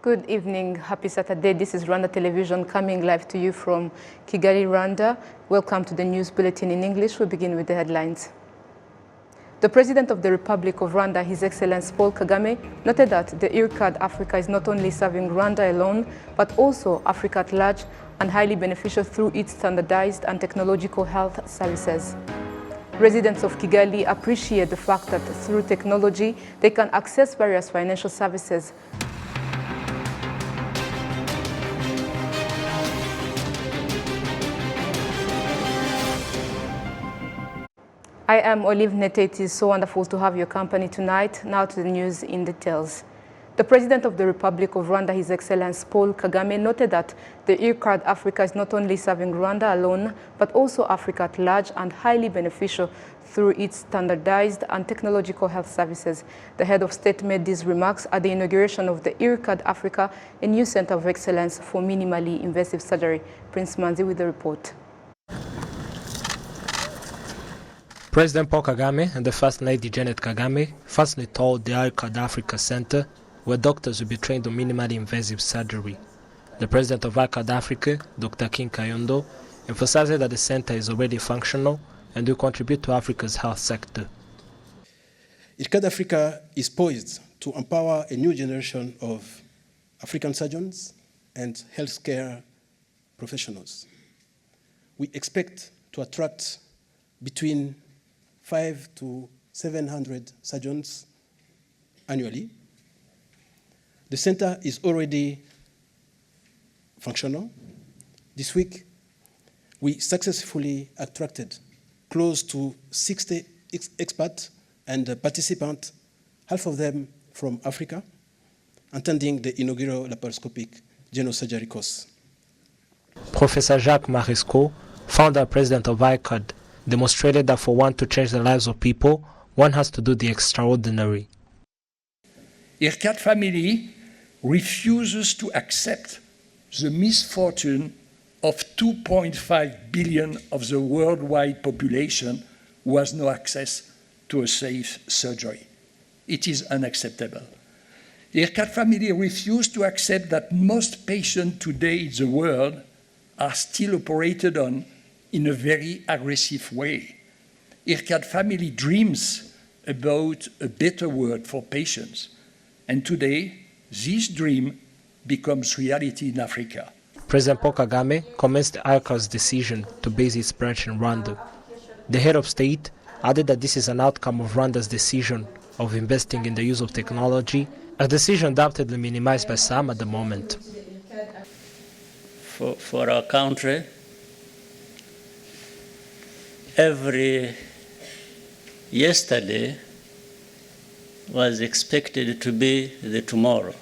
Good evening, happy Saturday. This is Rwanda Television coming live to you from Kigali, Rwanda. Welcome to the news bulletin in English. We begin with the headlines. The President of the Republic of Rwanda, His Excellency Paul Kagame, noted that the IRCAD Africa is not only serving Rwanda alone, but also Africa at large and highly beneficial through its standardized and technological health services. Residents of Kigali appreciate the fact that through technology, they can access various financial services. I am Olive Nete. It is so wonderful to have your company tonight. Now to the news in details. The President of the Republic of Rwanda, His Excellency Paul Kagame, noted that the IRCAD Africa is not only serving Rwanda alone, but also Africa at large and highly beneficial through its standardized and technological health services. The head of state made these remarks at the inauguration of the IRCAD Africa, a new center of excellence for minimally invasive surgery. Prince Manzi with the report. President Paul Kagame and the First Lady Janet Kagame firstly toured the IRCAD Africa Center, where doctors will be trained on minimally invasive surgery. The President of IRCAD Africa, Dr. King Kayondo, emphasized that the center is already functional and will contribute to Africa's health sector. IRCAD Africa is poised to empower a new generation of African surgeons and healthcare professionals. We expect to attract between 500 to 700 surgeons annually. The center is already functional. This week, we successfully attracted close to 60 experts and participants, half of them from Africa, attending the inaugural laparoscopic general surgery course. Professor Jacques Marisco, founder and president of IRCAD, demonstrated that for one to change the lives of people, one has to do the extraordinary. IRCAD family refuses to accept the misfortune of 2.5 billion of the worldwide population who has no access to a safe surgery. It is unacceptable. The IRCAD family refuses to accept that most patients today in the world are still operated on in a very aggressive way. IRCAD family dreams about a better world for patients. And today, this dream becomes reality in Africa. President Paul Kagame commenced IRCAD's decision to base its branch in Rwanda. The head of state added that this is an outcome of Rwanda's decision of investing in the use of technology, a decision undoubtedly minimized by some at the moment. For our country, every yesterday was expected to be the tomorrow.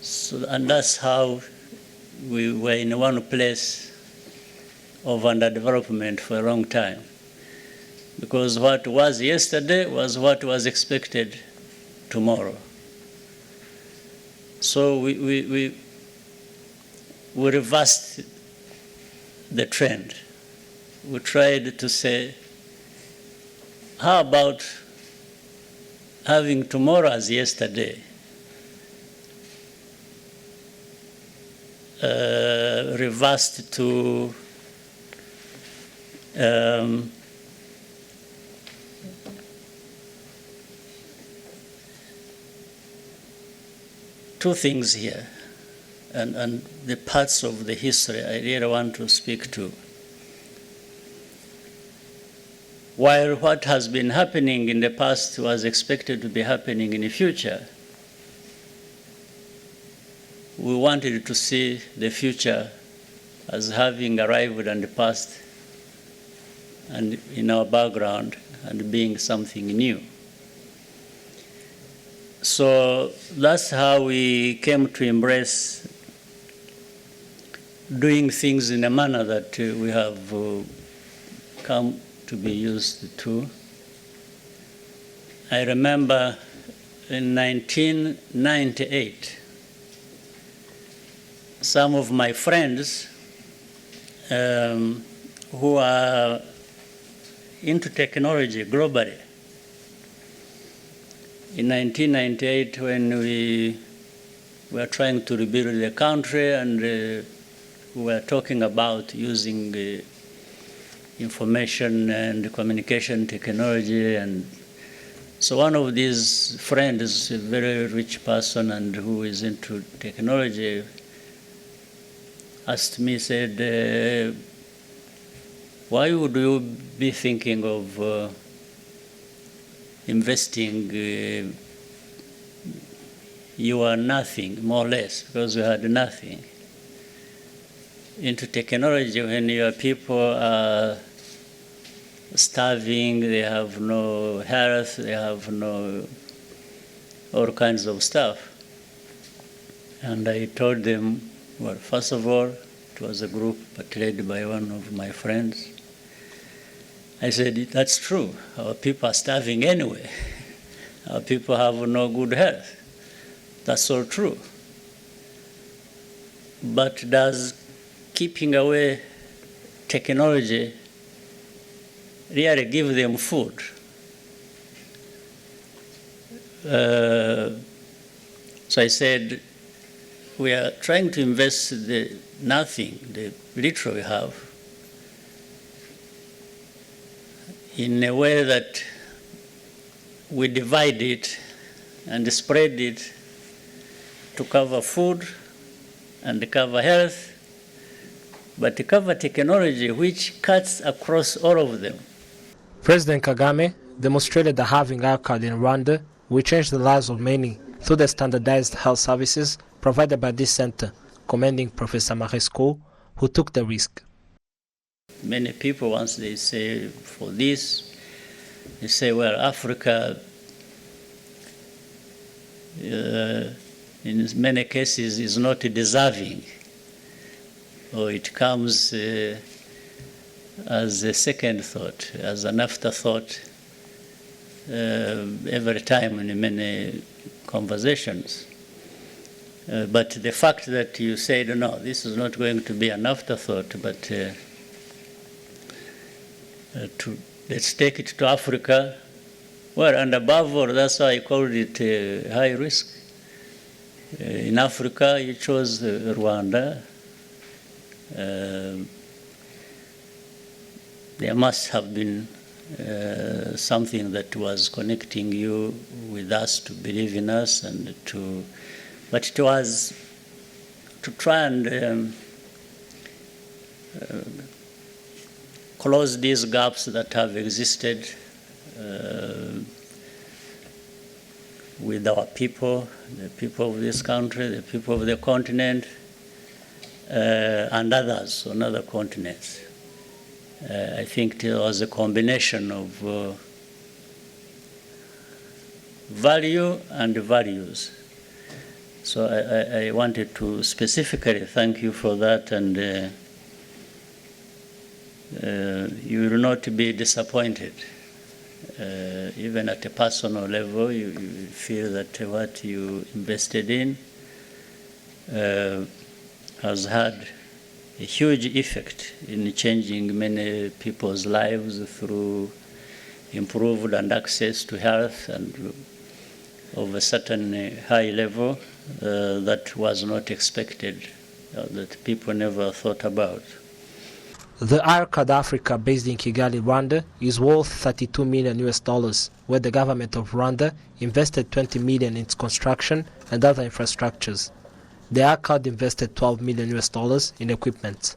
So, and that's how we were in one place of underdevelopment for a long time. Because what was yesterday was what was expected tomorrow. So we reversed the trend. We tried to say, how about having tomorrow as yesterday? Reversed to two things here, and the parts of the history I really want to speak to. While what has been happening in the past was expected to be happening in the future, we wanted to see the future as having arrived in the past and in our background and being something new. So that's how we came to embrace doing things in a manner that we have come to be used to. I remember in 1998, some of my friends who are into technology globally, in 1998 when we were trying to rebuild the country, and we were talking about using information and communication technology. And so one of these friends, a very rich person and who is into technology, asked me, said, why would you be thinking of investing your nothing, more or less, because you had nothing, into technology when your people are starving, they have no health, they have no all kinds of stuff. And I told them, well, first of all, it was a group led by one of my friends. I said, that's true. Our people are starving anyway. Our people have no good health. That's all true. But does keeping away technology really give them food? So I said, we are trying to invest the nothing, the little we have, in a way that we divide it and spread it to cover food and cover health, but to cover technology which cuts across all of them. President Kagame demonstrated that having our card in Rwanda will change the lives of many through the standardized health services provided by this center, commending Professor Maresco, who took the risk. Many people, once they say for this, they say, well, Africa, in many cases, is not deserving, or it comes as a second thought, as an afterthought, every time in many conversations. But the fact that you said, no, this is not going to be an afterthought, but let's take it to Africa. Well, and above all, that's why I called it high risk. In Africa, you chose Rwanda. There must have been something that was connecting you with us to believe in us, and but it was to try and close these gaps that have existed with our people, the people of this country, the people of the continent, and others on other continents. I think it was a combination of value and values. So I wanted to specifically thank you for that, and you will not be disappointed. Even at a personal level, you feel that what you invested in has had a huge effect in changing many people's lives through improved and access to health and of a certain high level that was not expected, that people never thought about. The iCard Africa, based in Kigali, Rwanda, is worth $32 million, where the government of Rwanda invested $20 million in its construction and other infrastructures. The iCard invested $12 million in equipment.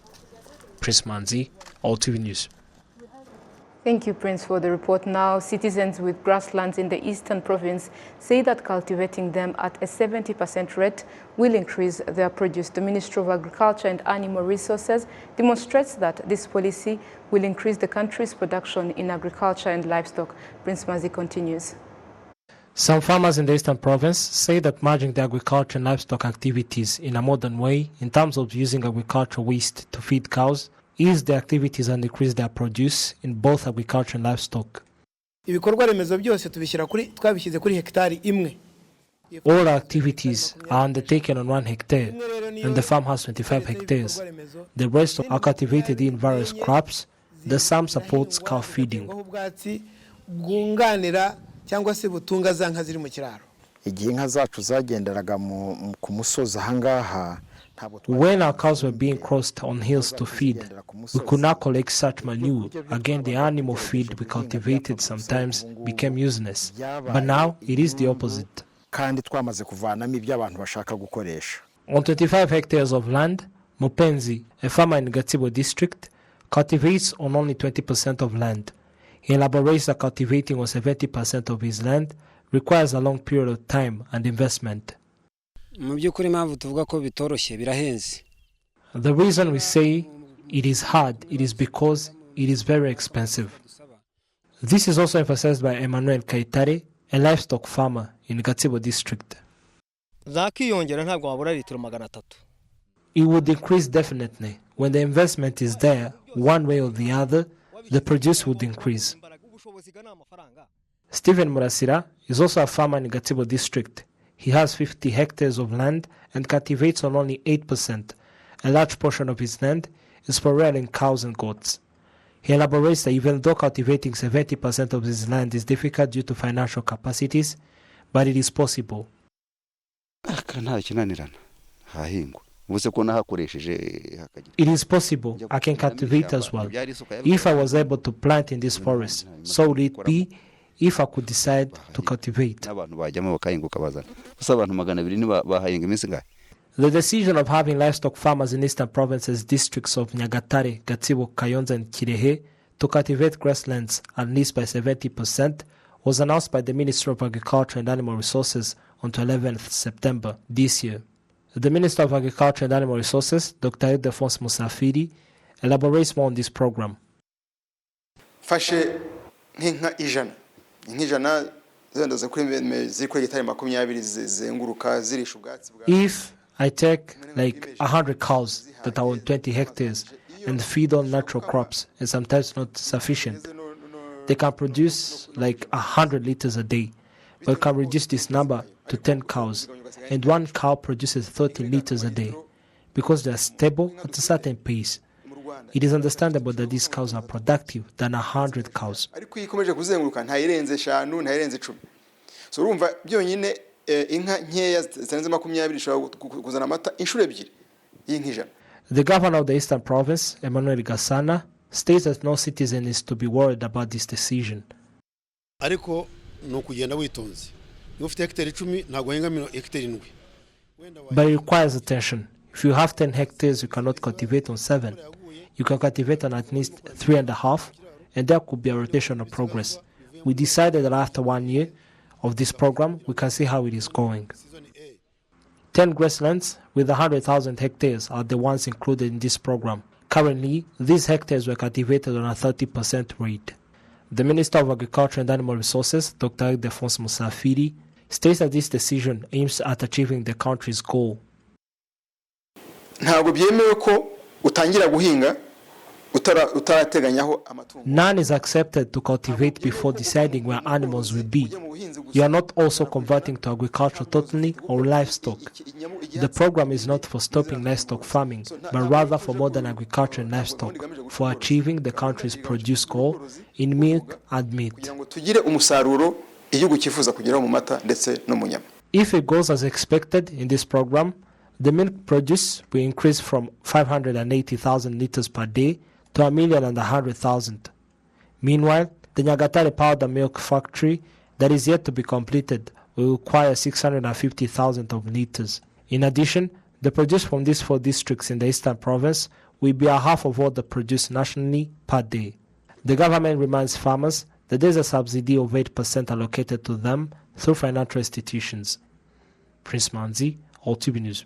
Prince Manzi, RwandaTV News. Thank you, Prince, for the report. Now, citizens with grasslands in the eastern province say that cultivating them at a 70% rate will increase their produce. The Ministry of Agriculture and Animal Resources demonstrates that this policy will increase the country's production in agriculture and livestock. Prince Mazi continues. Some farmers in the eastern province say that merging the agriculture and livestock activities in a modern way, in terms of using agricultural waste to feed cows, ease the activities and increase their produce in both agriculture and livestock. All activities are undertaken on 1 hectare, and the farm has 25 hectares. The rest are cultivated in various crops. The sum supports cow feeding. cyangwa se butunga za nka ziri mu kiraro. Igihe inka zacu zagenderaga ku musozi ahangaha. When our cows were being crossed on hills to feed, we could not collect such manure. Again, the animal feed we cultivated sometimes became useless. But now, it is the opposite. Kandi twamaze kuvanamo ibyo abantu bashaka gukoresha. On 25 hectares of land, Mupenzi, a farmer in Gatsibo district, cultivates on only 20% of land. He elaborates that cultivating on 70% of his land requires a long period of time and investment. The reason we say it is hard, it is because it is very expensive. This is also emphasized by Emmanuel Kaitare, a livestock farmer in Gatsibo district. It would increase definitely. When the investment is there, one way or the other, the produce would increase. Stephen Murasira is also a farmer in Gatsibo district. He has 50 hectares of land and cultivates on only 8%. A large portion of his land is for rearing cows and goats. He elaborates that even though cultivating 70% of his land is difficult due to financial capacities, but it is possible. It is possible. I can cultivate as well. If I was able to plant in this forest, so would it be if I could decide to cultivate. The decision of having livestock farmers in eastern provinces, districts of Nyagatare, Gatsibo, Kayonza, and Kirehe to cultivate grasslands at least by 70% was announced by the Minister of Agriculture and Animal Resources on 11th September this year. The Minister of Agriculture and Animal Resources, Dr. Ildefonse Musafiri, elaborates more on this program. If I take like 100 cows that are on 20 hectares and feed on natural crops, and sometimes not sufficient, they can produce like 100 liters a day. But we can reduce this number to 10 cows, and one cow produces 30 liters a day. Because they are stable at a certain pace, it is understandable that these cows are productive than 100 cows. The governor of the Eastern Province, Emmanuel Gasana, states that no citizen is to be worried about this decision. But it requires attention. If you have 10 hectares, you cannot cultivate on 7. You can cultivate on at least 3.5, and there could be a rotation of progress. We decided that after 1 year of this program, we can see how it is going. 10 grasslands with 100,000 hectares are the ones included in this program. Currently, these hectares were cultivated on a 30% rate. The Minister of Agriculture and Animal Resources, Dr. Ildefonse Musafiri, states that this decision aims at achieving the country's goal. None is accepted to cultivate before deciding where animals will be. You are not also converting to agriculture totally or livestock. The program is not for stopping livestock farming, but rather for modern agriculture and livestock, for achieving the country's produce goal in milk and meat. If it goes as expected in this program, the milk produce will increase from 580,000 liters per day to 1,100,000. Meanwhile, the Nyagatare powder milk factory that is yet to be completed will require 650,000 of liters. In addition, the produce from these 4 districts in the Eastern Province will be a half of what they produce nationally per day. The government reminds farmers that there is a subsidy of 8% allocated to them through financial institutions. Prince Manzi, RwandaTV News.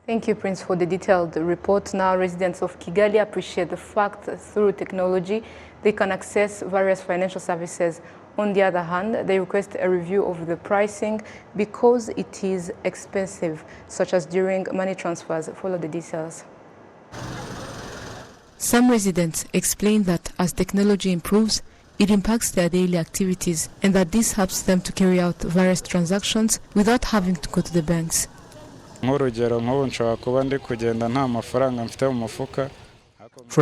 Thank you, Prince, for the detailed report. Now, residents of Kigali appreciate the fact that through technology, they can access various financial services. On the other hand, they request a review of the pricing because it is expensive, such as during money transfers. Follow the details. Some residents explain that as technology improves, it impacts their daily activities and that this helps them to carry out various transactions without having to go to the banks. For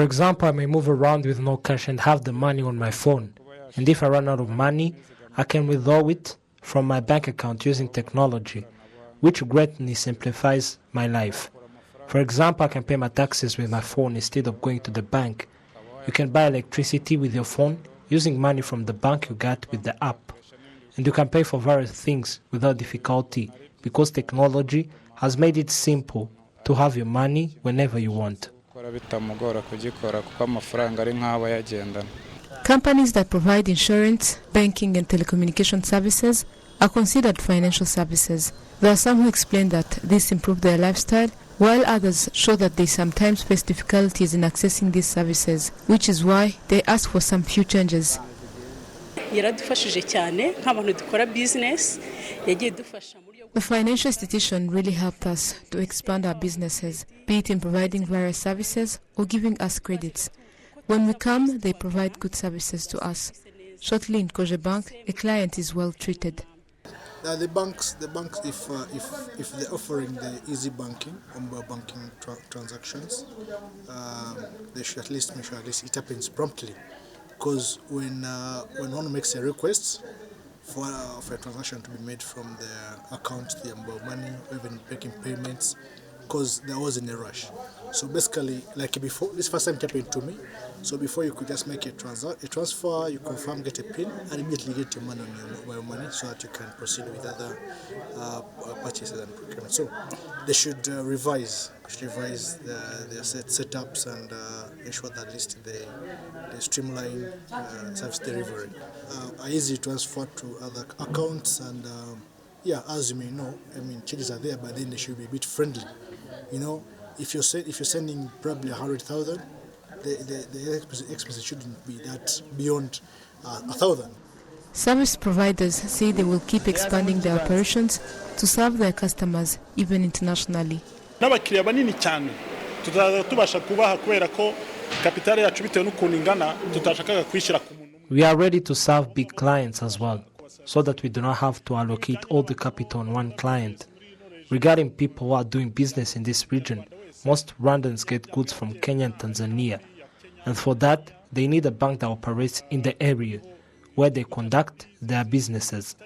example, I may move around with no cash and have the money on my phone. And if I run out of money, I can withdraw it from my bank account using technology, which greatly simplifies my life. For example, I can pay my taxes with my phone instead of going to the bank. You can buy electricity with your phone using money from the bank you got with the app. And you can pay for various things without difficulty because technology has made it simple to have your money whenever you want. Companies that provide insurance, banking and telecommunication services are considered financial services. There are some who explain that this improves their lifestyle, while others show that they sometimes face difficulties in accessing these services, which is why they ask for some few changes. The financial institution really helped us to expand our businesses, be it in providing various services or giving us credits. When we come, they provide good services to us. Shortly in Koje Bank, a client is well treated. The banks, if they're offering the easy banking, mobile banking transactions, they should at least make sure it happens promptly. Because when one makes a request for a transaction to be made from their account to the mobile money, or even making payments, because there wasn't a rush. So basically, like before, this first time it happened to me. So before you could just make a transfer, you confirm, get a PIN, and immediately get your money on your mobile money so that you can proceed with other purchases and procurement. So they should revise their setups and ensure that at least they streamline service delivery. Easy transfer to other accounts and yeah, as you may know, I mean, changes are there, but then they should be a bit friendly. You know, if you're sending probably 100,000, the expenses shouldn't be that beyond 1,000. Service providers say they will keep expanding their operations to serve their customers, even internationally. N'abakiriya banini cyane tubasha kubaha kubera ko kapitale yacu bitewe n'ukuntu ingana tutashakaga kwishyira ku muntu. We are ready to serve big clients as well, so that we do not have to allocate all the capital on one client. Regarding people who are doing business in this region, most Rwandans get goods from Kenya and Tanzania, and for that, they need a bank that operates in the area where they conduct their businesses.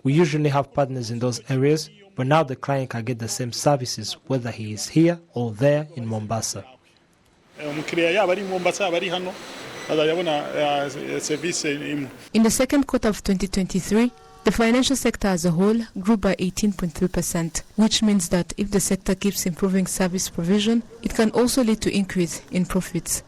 We usually have partners in those areas, but now the client can get the same services whether he is here or there in Mombasa. In the second quarter of 2023, the financial sector as a whole grew by 18.3%, which means that if the sector keeps improving service provision, it can also lead to increase in profits.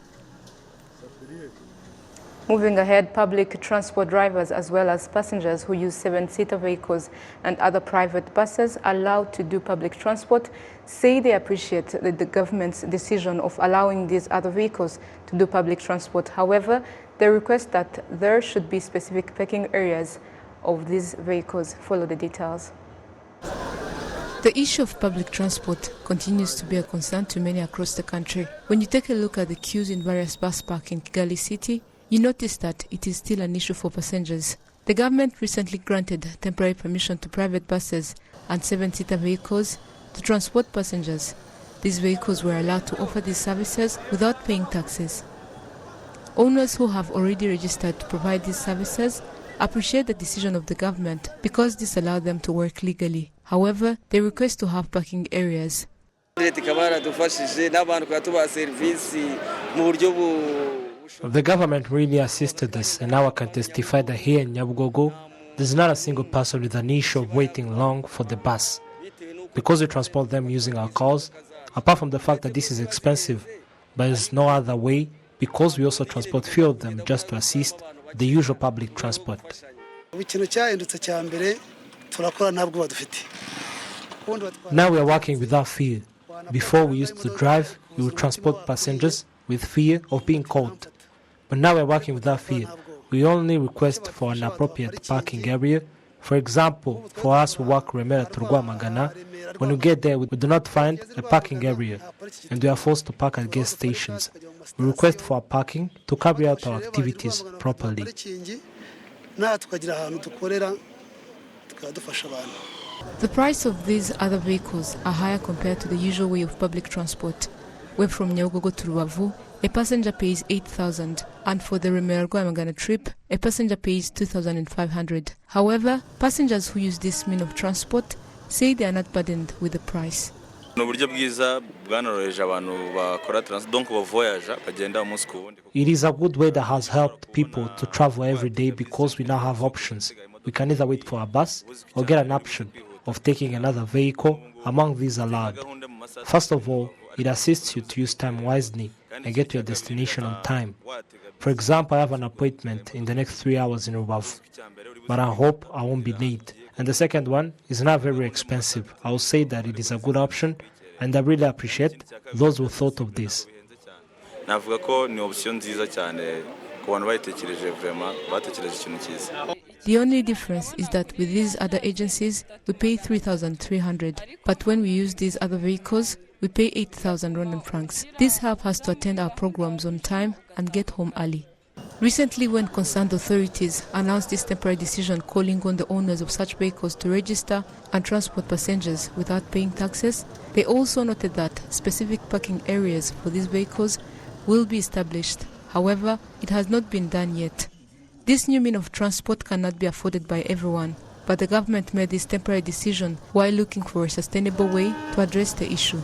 Moving ahead, public transport drivers as well as passengers who use 7-seater vehicles and other private buses allowed to do public transport say they appreciate the government's decision of allowing these other vehicles to do public transport. However, they request that there should be specific parking areas of these vehicles. Follow the details. The issue of public transport continues to be a concern to many across the country. When you take a look at the queues in various bus parks in Kigali City, you notice that it is still an issue for passengers. The government recently granted temporary permission to private buses and 7-seater vehicles to transport passengers. These vehicles were allowed to offer these services without paying taxes. Owners who have already registered to provide these services appreciate the decision of the government because this allowed them to work legally. However, they request to have parking areas. The government really assisted us, and now I can testify that here in Nyabugogo, there's not a single person with an issue of waiting long for the bus. Because we transport them using our cars, apart from the fact that this is expensive, but there's no other way, because we also transport few of them just to assist the usual public transport. Now we are working without fear. Before we used to drive, we would transport passengers with fear of being caught. But now we are working without fear. We only request for an appropriate parking area. For example, for us who work Remera to Rwamagana, when we get there we do not find a parking area and we are forced to park at gas stations. We request for our parking to carry out our activities properly. The price of these other vehicles are higher compared to the usual way of public transport. We're from Nyabugogo to Rubavu, a passenger pays 8,000, and for the Remera-Rwamagana trip, a passenger pays 2,500. However, passengers who use this mean of transport say they are not burdened with the price. It is a good way that has helped people to travel every day because we now have options. We can either wait for a bus or get an option of taking another vehicle. Among these allowed. First of all, it assists you to use time wisely and get to your destination on time. For example, I have an appointment in the next 3 hours in Rubavu, but I hope I won't be late. And the second one is not very expensive. I will say that it is a good option, and I really appreciate those who thought of this. The only difference is that with these other agencies, we pay 3,300, but when we use these other vehicles, we pay 8,000 Rwandan francs. This helps us to attend our programs on time and get home early. Recently, when concerned authorities announced this temporary decision calling on the owners of such vehicles to register and transport passengers without paying taxes, they also noted that specific parking areas for these vehicles will be established. However, it has not been done yet. This new mean of transport cannot be afforded by everyone, but the government made this temporary decision while looking for a sustainable way to address the issue.